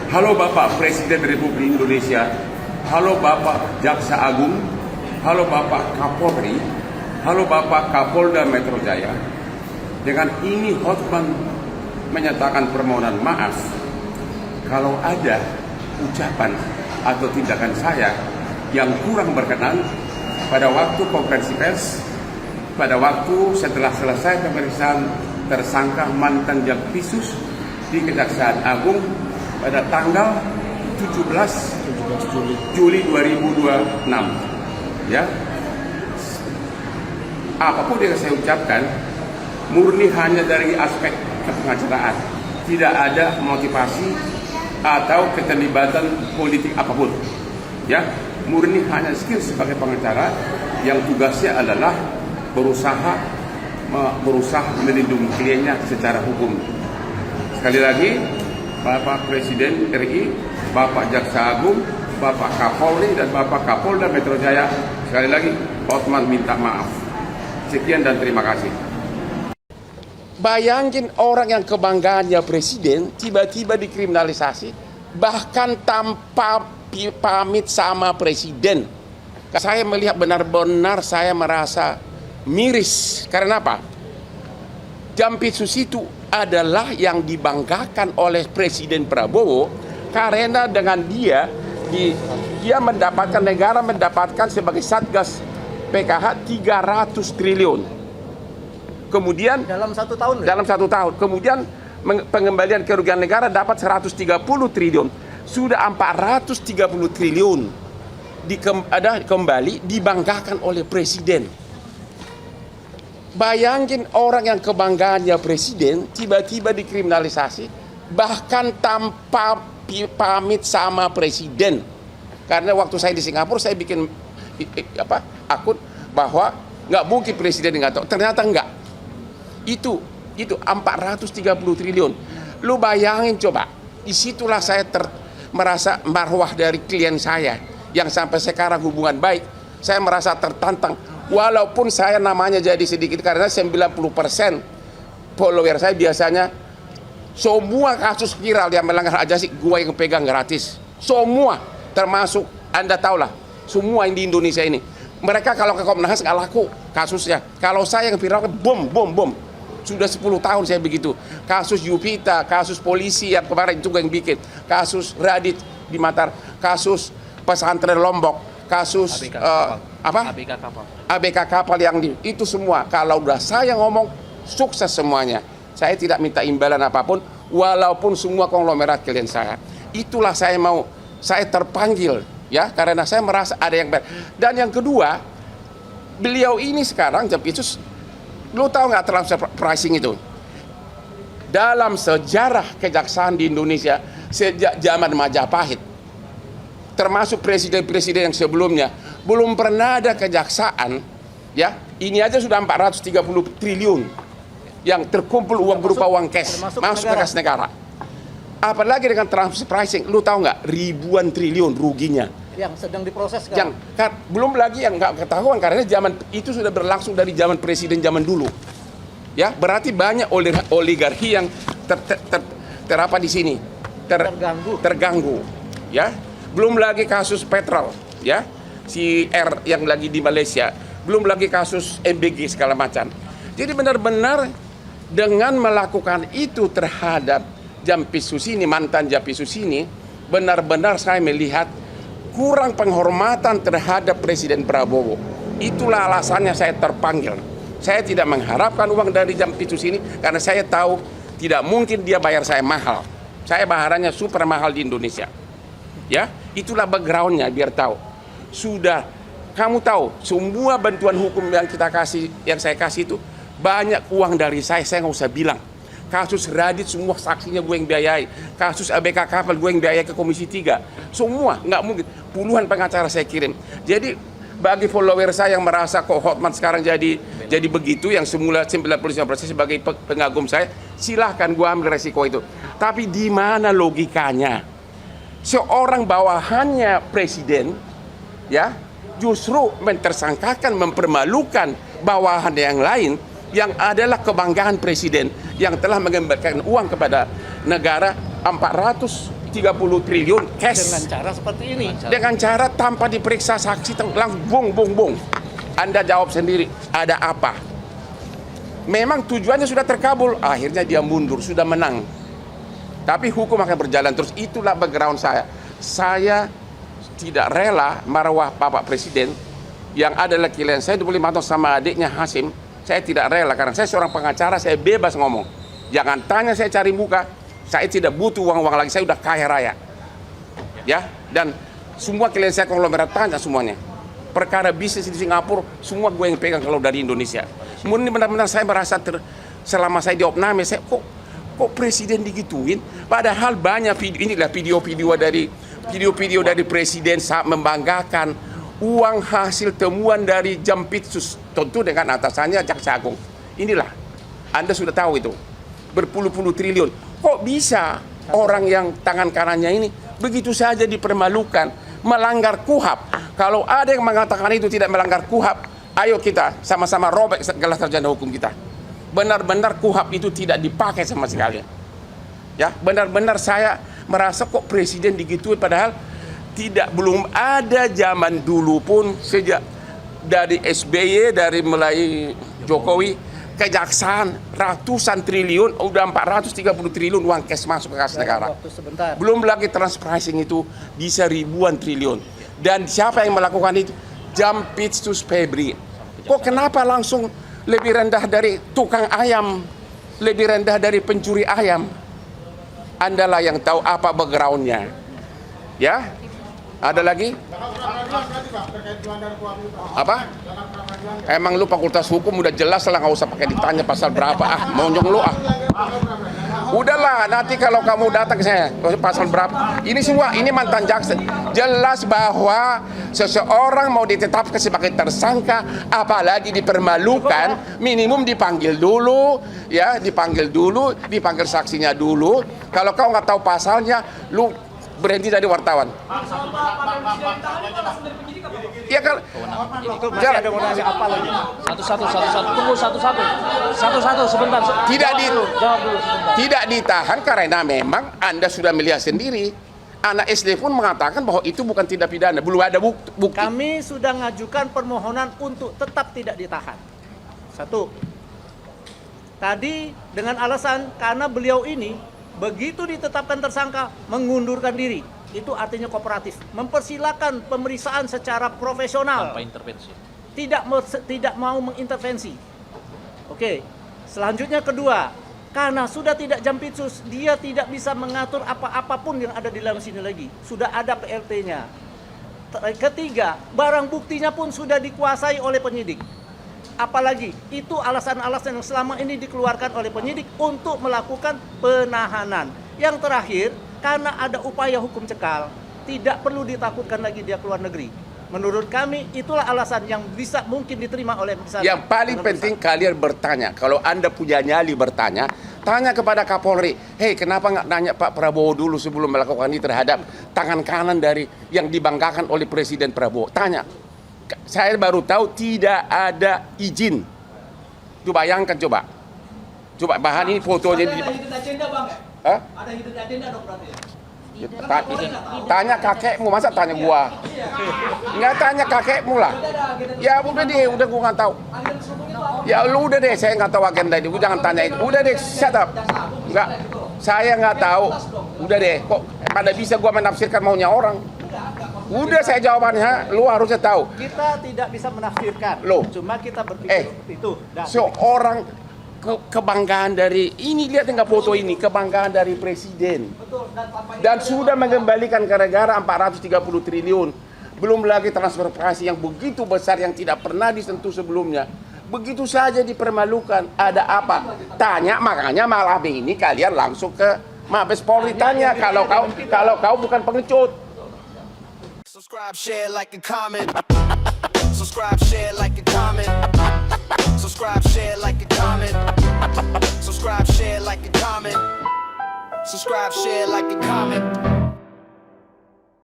Halo Bapak Presiden Republik Indonesia, halo Bapak Jaksa Agung, halo Bapak Kapolri, halo Bapak Kapolda Metro Jaya. Dengan ini Hotman menyatakan permohonan maaf kalau ada ucapan atau tindakan saya yang kurang berkenan pada waktu konferensi pers, pada waktu setelah selesai pemeriksaan tersangka mantan Jampitsus di Kejaksaan Agung pada tanggal 17 Juli 2026. Ya, apapun yang saya ucapkan murni hanya dari aspek kepengacaraan, tidak ada motivasi atau keterlibatan politik apapun. Ya, murni hanya skill sebagai pengacara yang tugasnya adalah berusaha melindungi kliennya secara hukum. Sekali lagi, Bapak Presiden RI, Bapak Jaksa Agung, Bapak Kapolri, dan Bapak Kapolda Metro Jaya, sekali lagi Hotman minta maaf. Sekian dan terima kasih. Bayangin orang yang kebanggaannya presiden tiba-tiba dikriminalisasi, bahkan tanpa pamit sama presiden. Saya melihat benar-benar saya merasa miris. Karena apa? Jampitsus itu adalah yang dibanggakan oleh Presiden Prabowo karena dengan dia mendapatkan, negara mendapatkan sebagai Satgas PKH 300 triliun. Kemudian dalam satu tahun. Kemudian pengembalian kerugian negara dapat 130 triliun. Sudah 430 triliun kembali dibanggakan oleh presiden. Bayangin orang yang kebanggaannya presiden tiba-tiba dikriminalisasi, bahkan tanpa pamit sama presiden. Karena waktu saya di Singapura saya bikin akun bahwa nggak mungkin presiden nggak tahu. Ternyata enggak. Itu 430 triliun. Lu bayangin coba. Disitulah saya merasa marwah dari klien saya yang sampai sekarang hubungan baik. Saya merasa tertantang. Walaupun saya namanya jadi sedikit karena 90% follower saya biasanya semua kasus viral yang melanggar hak asasi gue yang pegang gratis. Semua, termasuk Anda tahulah, semua yang di Indonesia ini. Mereka kalau ke Komnas nggak laku kasusnya. Kalau saya yang viral bom. Sudah 10 tahun saya begitu. Kasus Yupita, kasus polisi yang kemarin juga yang bikin, kasus Radit di Matar, kasus pesantren Lombok, kasus ABK kapal yang itu semua. Kalau udah saya ngomong sukses semuanya. Saya tidak minta imbalan apapun, walaupun semua konglomerat klien saya. Itulah saya terpanggil ya, karena saya merasa ada yang baik. Dan yang kedua, beliau ini sekarang Jampitsus, lu tahu nggak transfer pricing itu? Dalam sejarah kejaksaan di Indonesia sejak zaman Majapahit, termasuk presiden-presiden yang sebelumnya, belum pernah ada kejaksaan, ya, ini aja sudah 430 triliun yang terkumpul uang berupa uang cash masuk ke kas negara. Apalagi dengan transfer pricing, lu tahu nggak ribuan triliun ruginya yang sedang diproses sekarang. Belum lagi yang nggak ketahuan karena zaman itu sudah berlangsung dari zaman presiden zaman dulu. Ya, berarti banyak oligarki yang terapa di sini terganggu. Ya, belum lagi kasus petrol, ya, si R yang lagi di Malaysia, belum lagi kasus MBG segala macam. Jadi benar-benar dengan melakukan itu terhadap Jampitsus ini, mantan Jampitsus ini, benar-benar saya melihat kurang penghormatan terhadap Presiden Prabowo. Itulah alasannya saya terpanggil. Saya tidak mengharapkan uang dari Jampitsus ini karena saya tahu tidak mungkin dia bayar saya mahal. Saya bayarannya super mahal di Indonesia. Ya, itulah backgroundnya biar tahu. Sudah, kamu tahu semua bantuan hukum yang kita kasih, yang saya kasih itu banyak uang dari saya nggak usah bilang. Kasus Radit semua saksinya gue yang biayai. Kasus ABK kapal gue yang biayai ke Komisi 3. Semua, nggak mungkin. Puluhan pengacara saya kirim. Jadi bagi follower saya yang merasa kok Hotman sekarang jadi begitu, yang semula 95% sebagai pengagum saya, silahkan gue ambil resiko itu. Tapi di mana logikanya? Seorang bawahannya presiden, ya, justru mentersangkakan, mempermalukan bawahan yang lain yang adalah kebanggaan presiden yang telah mengembalikan uang kepada negara 430 30 triliun cash. Dengan cara seperti ini. Dengan cara tanpa diperiksa saksi, langsung bung. Anda jawab sendiri, ada apa? Memang tujuannya sudah terkabul, akhirnya dia mundur, sudah menang. Tapi hukum akan berjalan terus. Itulah background saya. Saya tidak rela marwah Bapak Presiden yang adalah klien saya 25 tahun sama adiknya Hasim. Saya tidak rela karena saya seorang pengacara, saya bebas ngomong. Jangan tanya saya cari muka. Saya tidak butuh uang-uang lagi, saya udah kaya raya. Ya, dan semua klien saya konglomerat tanya semuanya. Perkara bisnis di Singapura, semua gue yang pegang kalau dari Indonesia. Murni benar-benar saya merasa selama saya di opname, saya kok presiden digituin? Padahal banyak video, inilah video-video dari presiden saat membanggakan uang hasil temuan dari Jampitsus, tentu dengan atasannya Jaksa Agung. Inilah, Anda sudah tahu itu, berpuluh-puluh triliun. Kok bisa orang yang tangan kanannya ini begitu saja dipermalukan, melanggar KUHAP? Kalau ada yang mengatakan itu tidak melanggar KUHAP, ayo kita sama-sama robek segala sarjana hukum kita. Benar-benar KUHAP itu tidak dipakai sama sekali. Ya, benar-benar saya merasa kok presiden digituin, padahal belum ada zaman dulu pun, sejak dari SBY, dari mulai Jokowi, kejaksaan ratusan triliun, udah 430 triliun uang cash masuk ke kas negara. Belum lagi transfer pricing itu bisa ribuan triliun. Dan siapa yang melakukan itu? Jampitsus Febri. Kok kenapa langsung lebih rendah dari tukang ayam, lebih rendah dari pencuri ayam? Andalah yang tahu apa backgroundnya. Ya, ada lagi? Apa? Emang lu fakultas hukum udah jelas lah, nggak usah pakai ditanya pasal berapa. Monyong lu ah. Udahlah, nanti kalau kamu datang ke saya pasal berapa. Ini semua, ini mantan jaksa. Jelas bahwa seseorang mau ditetapkan sebagai tersangka, apalagi dipermalukan, minimum dipanggil dulu, ya, dipanggil saksinya dulu. Kalau kau nggak tahu pasalnya, lu berhenti jadi wartawan. Iya kan? Jangan ada mau nanya apa lagi? Satu-satu sebentar. Jawab dulu sebentar. Tidak ditahan karena memang Anda sudah melihat sendiri. Anak SD pun mengatakan bahwa itu bukan tindak pidana, belum ada bukti. Kami sudah mengajukan permohonan untuk tetap tidak ditahan. Satu. Tadi dengan alasan karena beliau ini begitu ditetapkan tersangka mengundurkan diri. Itu artinya kooperatif, mempersilakan pemeriksaan secara profesional tanpa intervensi. Tidak mau mengintervensi. Oke. Selanjutnya kedua, karena sudah tidak Jampitsus, dia tidak bisa mengatur apapun yang ada di dalam sini lagi. Sudah ada PLT-nya. Ketiga, barang buktinya pun sudah dikuasai oleh penyidik. Apalagi itu alasan-alasan yang selama ini dikeluarkan oleh penyidik untuk melakukan penahanan. Yang terakhir, karena ada upaya hukum cekal, tidak perlu ditakutkan lagi dia keluar negeri. Menurut kami itulah alasan yang bisa mungkin diterima oleh misalnya. Yang paling penting kalian bertanya. Kalau Anda punya nyali bertanya, tanya kepada Kapolri. Hei, kenapa nggak nanya Pak Prabowo dulu sebelum melakukan ini terhadap tangan kanan dari yang dibanggakan oleh Presiden Prabowo? Tanya. Saya baru tahu tidak ada izin. Coba bayangkan coba. Coba bahan ini fotonya di. Hah? Ada hidden agenda dong berarti ya? Tanya kakekmu, masa tanya gua? Nggak tanya kakekmu lah. Ya udah deh, udah gua nggak tahu. Ya lu udah deh, saya nggak tahu agenda itu. Gua jangan tanya itu. Udah deh, shut up. Nggak, saya nggak tahu. Udah deh, kok pada bisa gua menafsirkan maunya orang? Udah saya jawabannya, lu harusnya tahu. Kita tidak bisa menafsirkan. Loh. Cuma kita berpikir itu. Seorang kebanggaan dari ini, lihat nggak foto ini, kebanggaan dari presiden. Dan sudah mengembalikan ke negara 430 triliun. Belum lagi transfer pricing yang begitu besar yang tidak pernah disentuh sebelumnya. Begitu saja dipermalukan. Ada apa? Tanya, makanya malam ini kalian langsung ke Mabes Polri tanya kalau kau bukan pengecut. Subscribe, share, like, and comment. Subscribe, share, like, and comment. Subscribe, share, like, and comment. Subscribe, share, like, and comment. Subscribe, share, like, and comment.